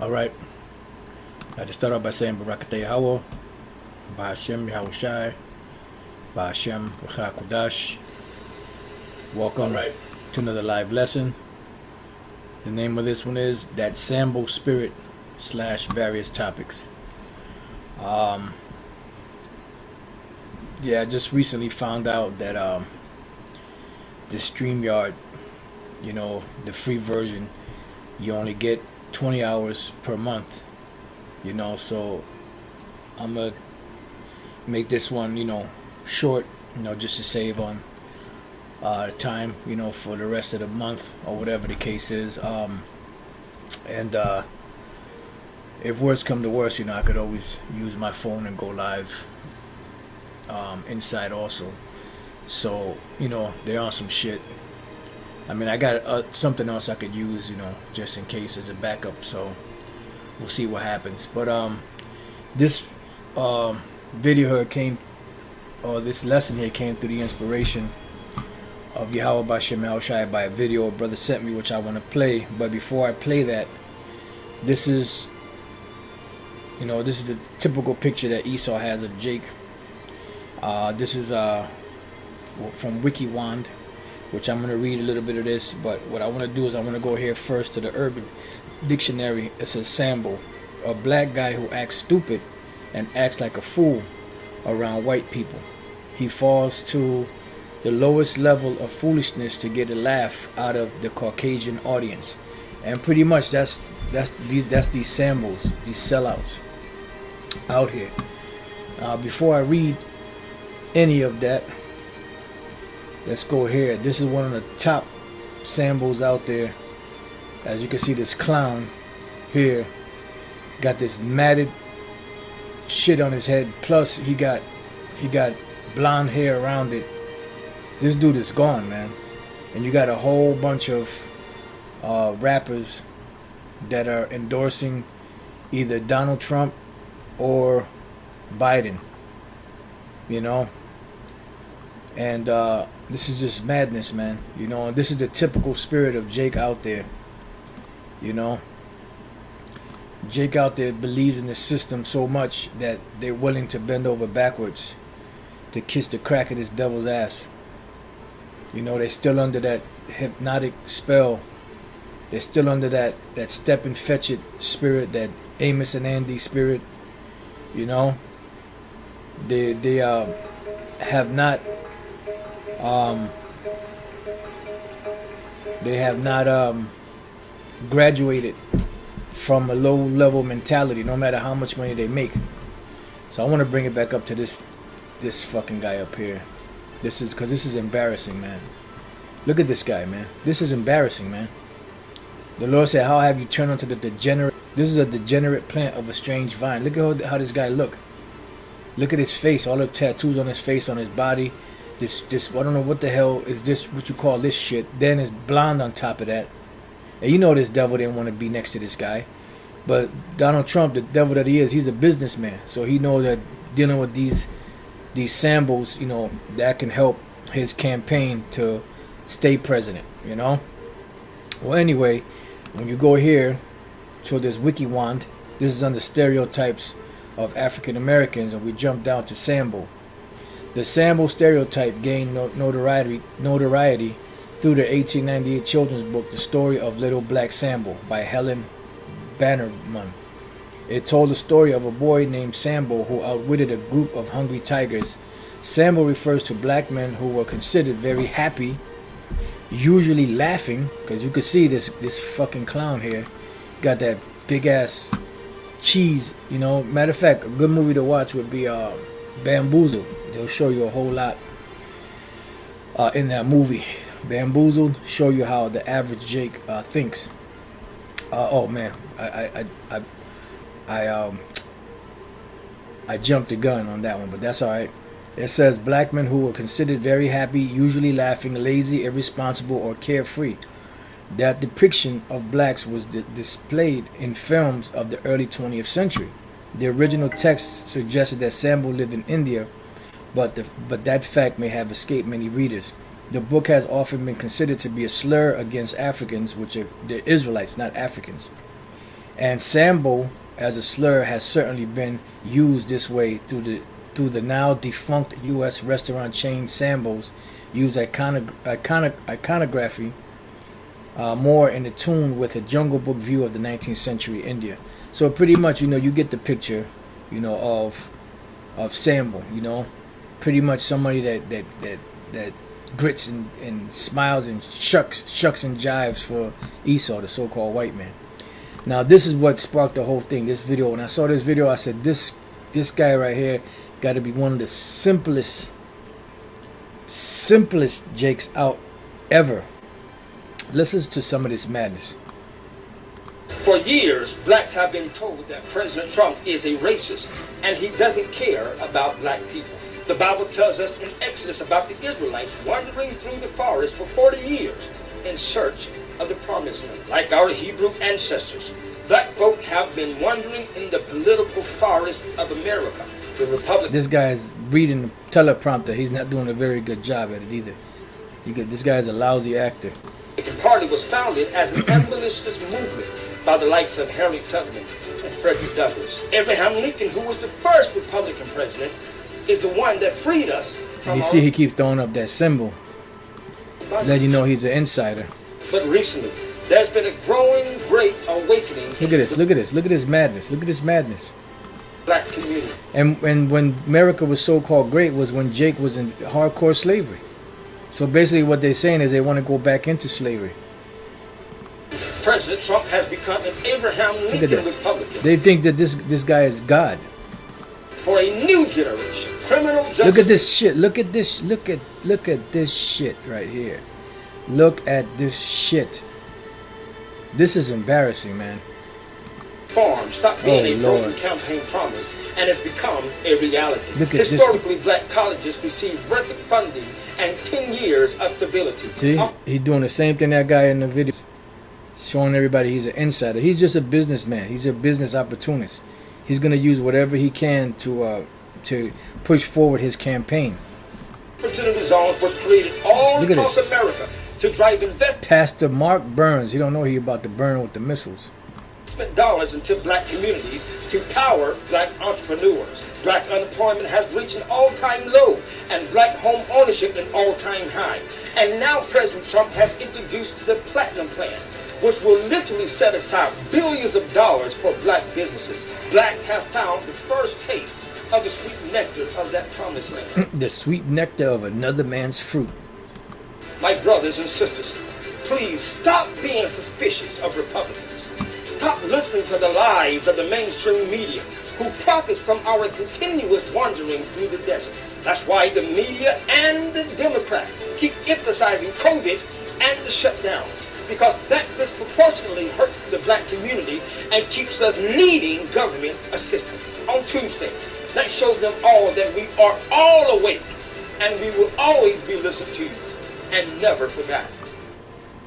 Alright, I just start off by saying Barakateh Hawa, Bahashem Yahushai, Bahashem Kudash. Welcome to another live lesson. The name of this one is That Sambo Spirit / various topics. I just recently found out that the StreamYard, the free version, you only get 20 hours per month, so I'm gonna make this one, short, just to save on time, for the rest of the month or whatever the case is. And if worse come to worse, I could always use my phone and go live inside also. So, they're on some shit. I mean, I got something else I could use, just in case as a backup. So we'll see what happens. But this video here came, or this lesson here came through the inspiration of Yahweh Bashem Yahushai by a video a brother sent me, which I want to play. But before I play that, this is the typical picture that Esau has of Jake. This is from WikiWand, which I'm going to read a little bit of this, but what I want to do is I want to go here first to the Urban Dictionary. It says Sambo, a black guy who acts stupid and acts like a fool around white people. He falls to the lowest level of foolishness to get a laugh out of the Caucasian audience. And pretty much that's these Sambos, these sellouts out here. Before I read any of that, let's go here. This is one of the top Sambos out there. As you can see, this clown here got this matted shit on his head. Plus, he got blonde hair around it. This dude is gone, man. And you got a whole bunch of rappers that are endorsing either Donald Trump or Biden. And this is just madness, man. And this is the typical spirit of Jake out there. Jake out there believes in the system so much that they're willing to bend over backwards to kiss the crack of this devil's ass. They're still under that hypnotic spell. They're still under that step and fetch it spirit, that Amos and Andy spirit. They have not graduated from a low level mentality, no matter how much money they make. So I want to bring it back up to this fucking guy up here. This is embarrassing, man. Look at this guy, man. This is embarrassing, man. The Lord said, how have you turned onto the degenerate? This is a degenerate plant of a strange vine. Look at how this guy look. Look at his face, all the tattoos on his face, on his body. This I don't know what the hell is this, what you call this shit. Then it's blonde on top of that. And this devil didn't want to be next to this guy. But Donald Trump, the devil that he is, he's a businessman. So he knows that dealing with these Sambos, that can help his campaign to stay president, Well, anyway, when you go here to this WikiWand, this is under stereotypes of African Americans, and we jump down to Sambo. The Sambo stereotype gained notoriety through the 1898 children's book, The Story of Little Black Sambo by Helen Bannerman. It told the story of a boy named Sambo who outwitted a group of hungry tigers. Sambo refers to black men who were considered very happy, usually laughing, because you could see this fucking clown here got that big ass cheese. Matter of fact, a good movie to watch would be Bamboozled. They'll show you a whole lot in that movie. Bamboozled show you how the average Jake thinks. Oh man, I jumped the gun on that one, but that's all right. It says black men who were considered very happy, usually laughing, lazy, irresponsible, or carefree. That depiction of blacks was displayed in films of the early 20th century. The original text suggested that Sambo lived in India, but that fact may have escaped many readers. The book has often been considered to be a slur against Africans, which are the Israelites, not Africans. And Sambo as a slur has certainly been used this way through the now defunct U.S. restaurant chain Sambo's use iconography more in tune with a Jungle Book view of the 19th century India. So pretty much, you get the picture, of Sambo, pretty much somebody that grits and smiles and shucks and jives for Esau, the so-called white man. Now this is what sparked the whole thing. This video, when I saw this video, I said this guy right here got to be one of the simplest Jakes out ever. Listen to some of this madness. For years, blacks have been told that President Trump is a racist and he doesn't care about black people. The Bible tells us in Exodus about the Israelites wandering through the forest for 40 years in search of the promised land. Like our Hebrew ancestors, black folk have been wandering in the political forest of America. The Republic. This guy is reading the teleprompter. He's not doing a very good job at it either. This guy is a lousy actor. The party was founded as an abolitionist movement by the likes of Harriet Tubman and Frederick Douglass. Abraham Lincoln, who was the first Republican president, is the one that freed us from. And you see, he keeps throwing up that symbol, let you know he's an insider. But recently, there's been a growing great awakening. Look at this! Look at this! Look at this madness! Look at this madness! Black community. And when America was so-called great was when Jake was in hardcore slavery. So basically, what they're saying is they want to go back into slavery. President Trump has become an Abraham Lincoln Republican. They think that this guy is God. For a new generation, criminal justice. Look at this shit. Look at this. Look at this shit right here. Look at this shit. This is embarrassing, man. Farm stopped being a broken campaign promise and has become a reality. Historically, black colleges receive record funding and 10 years of stability. See, he's doing the same thing that guy in the video, showing everybody he's an insider. He's just a businessman. He's a business opportunist. He's gonna use whatever he can to push forward his campaign. Opportunity zones were created all across America to drive investment. Pastor Mark Burns, he don't know he about to burn with the missiles. Dollars into black communities to power black entrepreneurs. Black unemployment has reached an all-time low and black home ownership an all-time high. And now President Trump has introduced the Platinum Plan, which will literally set aside billions of dollars for black businesses. Blacks have found the first taste of the sweet nectar of that promised land. The sweet nectar of another man's fruit. My brothers and sisters, please stop being suspicious of Republicans. Stop listening to the lies of the mainstream media who profits from our continuous wandering through the desert. That's why the media and the Democrats keep emphasizing COVID and the shutdowns, because that disproportionately hurts the black community and keeps us needing government assistance. On Tuesday, let's show them all that we are all awake and we will always be listened to and never forgotten.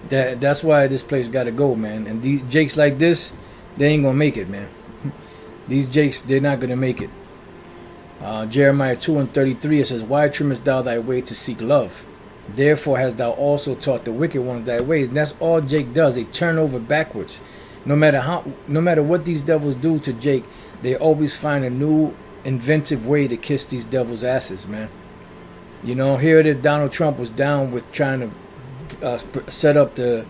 That's why this place got to go, man. And these Jakes like this, they ain't gonna make it, man. These Jakes, they're not gonna make it. Jeremiah 2:33, it says, "Why trimmest thou thy way to seek love? Therefore hast thou also taught the wicked ones thy ways." And that's all Jake does. They turn over backwards. No matter what these devils do to Jake, they always find a new inventive way to kiss these devils' asses, man. Here it is. Donald Trump was down with trying to set up the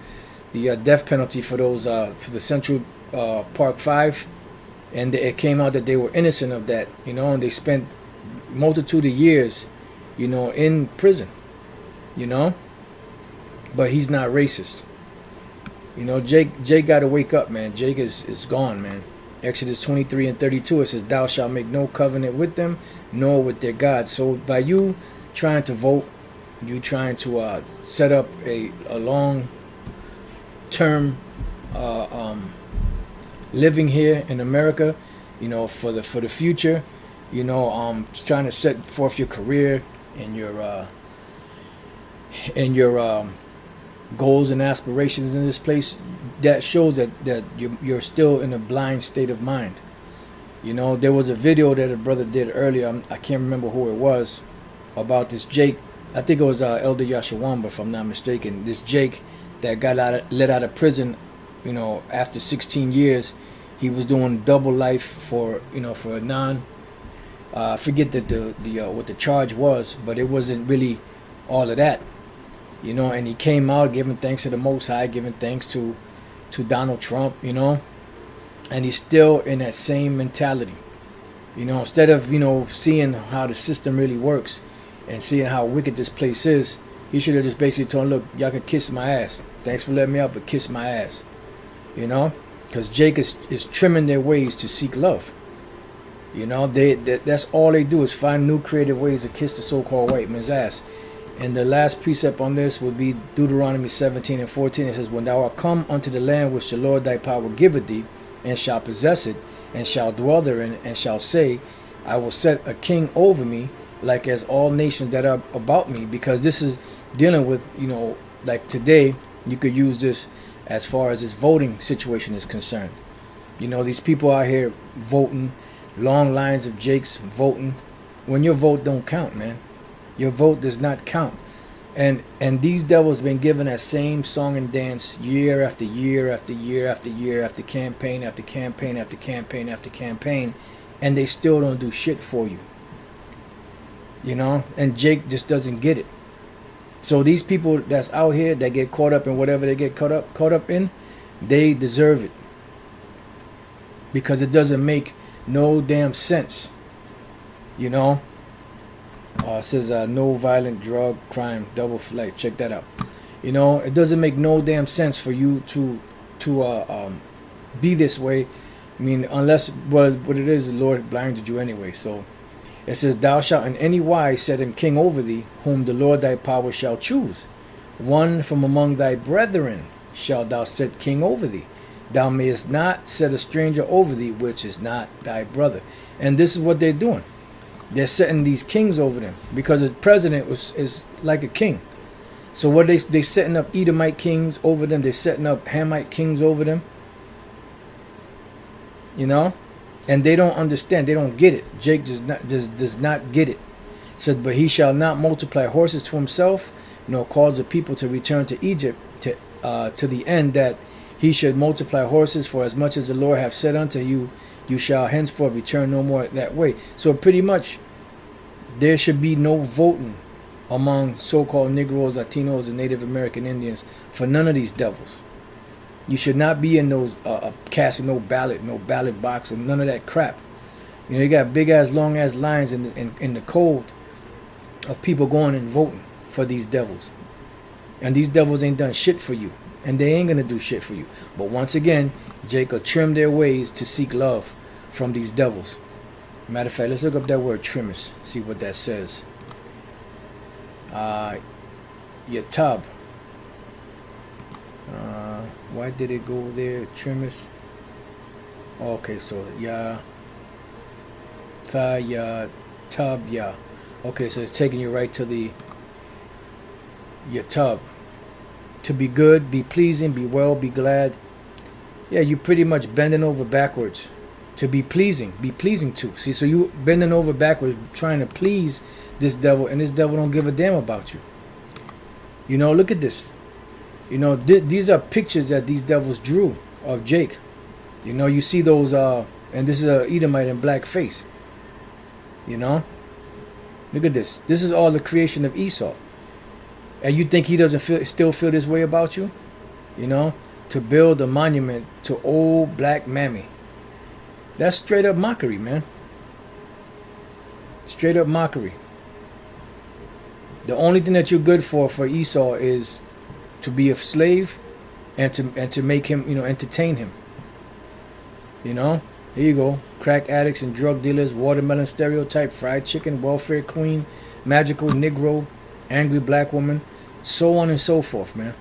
death penalty for those for the Central Park 5, and it came out that they were innocent of that, and they spent multitude of years, in prison, but he's not racist. Jake got to wake up, man. Jake is gone, man. Exodus 23:32, it says, "Thou shalt make no covenant with them, nor with their God." So by you trying to vote, you trying to set up a long-term living here in America, for the future, trying to set forth your career and your goals and aspirations in this place. That shows that you're still in a blind state of mind. There was a video that a brother did earlier. I can't remember who it was, about this Jake. I think it was Elder Yashawamba, if I'm not mistaken. This Jake that got let out of prison, after 16 years, He was doing double life for, for a non. I forget that the what the charge was, but it wasn't really all of that. And he came out giving thanks to the Most High, giving thanks to Donald Trump, and he's still in that same mentality. Instead of, seeing how the system really works and seeing how wicked this place is, he should have just basically told him, look, y'all can kiss my ass. Thanks for letting me out, but kiss my ass. Because Jake is trimming their ways to seek love. That's all they do is find new creative ways to kiss the so-called white man's ass. And the last precept on this would be Deuteronomy 17 and 14. It says, when thou art come unto the land which the Lord thy power giveth thee, and shall possess it, and shall dwell therein, and shall say, I will set a king over me, like as all nations that are about me. Because this is dealing with, like today, you could use this as far as this voting situation is concerned. These people out here voting, long lines of Jakes voting, when your vote don't count, man. Your vote does not count. And these devils have been given that same song and dance year after year after year after year after campaign after campaign after campaign after campaign, and they still don't do shit for you. And Jake just doesn't get it. So these people that's out here that get caught up in whatever they get caught up in, they deserve it. Because it doesn't make no damn sense. It says no violent drug crime double flight. Check that out. It doesn't make no damn sense for you to be this way. I mean, unless what it is, the Lord blinded you anyway. So it says, thou shalt in any wise set him king over thee, whom the Lord thy power shall choose. One from among thy brethren shalt thou set king over thee. Thou mayest not set a stranger over thee, which is not thy brother. And this is what they're doing. They're setting these kings over them, because the president is like a king. So what they setting up Edomite kings over them. They're setting up Hamite kings over them. And they don't understand. They don't get it. Jake does not get it. It says, but he shall not multiply horses to himself, nor cause the people to return to Egypt to the end that he should multiply horses. For as much as the Lord hath said unto you, you shall henceforth return no more that way. So pretty much, there should be no voting among so-called Negroes, Latinos, and Native American Indians for none of these devils. You should not be in those casting no ballot box, or none of that crap. You got big ass, long ass lines in the cold of people going and voting for these devils, and these devils ain't done shit for you, and they ain't gonna do shit for you. But once again, Jake will trim their ways to seek love from these devils. Matter of fact, let's look up that word trimmers, see what that says. Yatab. Why did it go there? Trimmers. Okay, so ya, tha, ya, tub, ya. Okay, so it's taking you right to the yatab. To be good, be pleasing, be well, be glad. Yeah, you pretty much bending over backwards to be pleasing to. See, so you bending over backwards trying to please this devil, and this devil don't give a damn about you. Look at this. These are pictures that these devils drew of Jake. You see those, and this is a Edomite in black face. Look at this. This is all the creation of Esau. And you think he doesn't still feel this way about you? To build a monument to old black mammy. That's straight up mockery, man. Straight up mockery. The only thing that you're good for Esau is to be a slave and to make him, entertain him. Here you go. Crack addicts and drug dealers, watermelon stereotype, fried chicken, welfare queen, magical Negro, angry black woman, so on and so forth, man.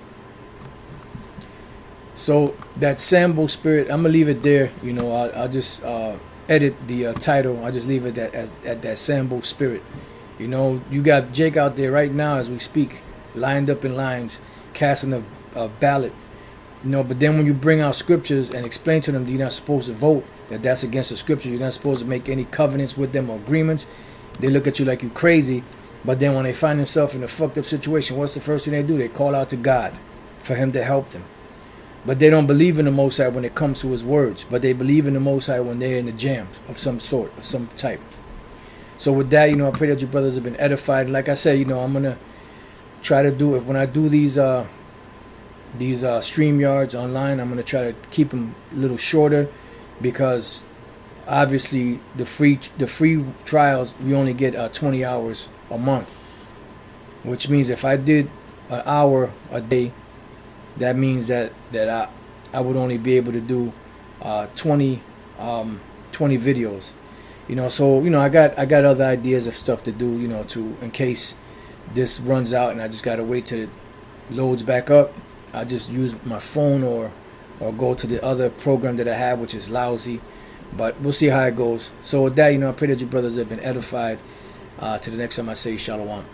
So that Sambo spirit, I'm gonna leave it there. I'll just edit the title. I'll just leave it at that Sambo spirit. You got Jake out there right now as we speak, lined up in lines, casting a ballot. But then when you bring out scriptures and explain to them that you're not supposed to vote, that's against the scripture, you're not supposed to make any covenants with them or agreements, they look at you like you're crazy. But then when they find themselves in a fucked up situation, what's the first thing they do? They call out to God for him to help them. But they don't believe in the Most High when it comes to his words. But they believe in the Most High when they're in the jams of some sort, of some type. So with that, I pray that you brothers have been edified. Like I said, I'm going to try to do it. When I do these StreamYards online, I'm going to try to keep them a little shorter, because obviously the free trials, we only get 20 hours a month, which means if I did an hour a day, that means that I would only be able to do 20 videos, so I got other ideas of stuff to do, to, in case this runs out and I just gotta wait till it loads back up. I just use my phone or go to the other program that I have, which is lousy, but we'll see how it goes. So with that, I pray that you brothers have been edified. To the next time I say shalom.